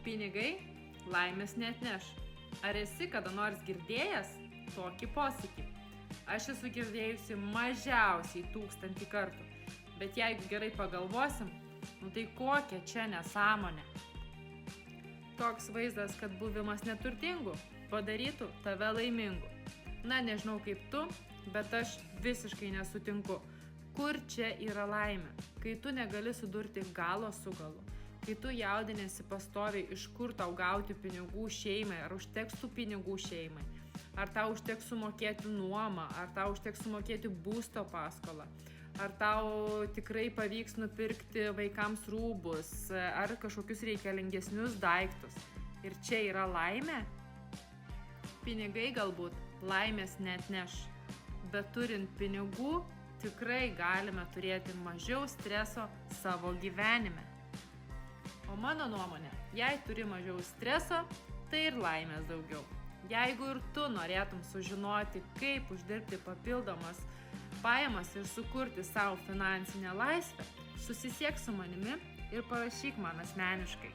Pinigai laimės neatneš. Ar esi kada nors girdėjęs tokį posakį? Aš esu girdėjusi mažiausiai 1000 kartų, bet jeigu gerai pagalvosim, tai kokia čia nesąmonė. Toks vaizdas, kad buvimas neturtingu padarytų tave laimingu. Na, nežinau kaip tu, bet aš visiškai nesutinku. Kur čia yra laimė? Kai tu negali sudurti galo su galu, kai tu jaudinėsi pastoviai, iš kur tau gauti pinigų šeimai, ar užteks tų pinigų šeimai, ar tau užteks sumokėti nuomą, ar tau užteks sumokėti būsto paskolą, ar tau tikrai pavyks nupirkti vaikams rūbus, ar kažkokius reikalingesnius daiktus. Ir čia yra laimė? Pinigai galbūt laimės neatneš, bet turint pinigų tikrai galime turėti mažiau streso savo gyvenime. O mano nuomonė, jei turi mažiau streso, tai ir laimės daugiau. Jeigu ir tu norėtum sužinoti, kaip uždirbti papildomas pajamas ir sukurti savo finansinę laisvę, susisiek su manimi ir parašyk man asmeniškai.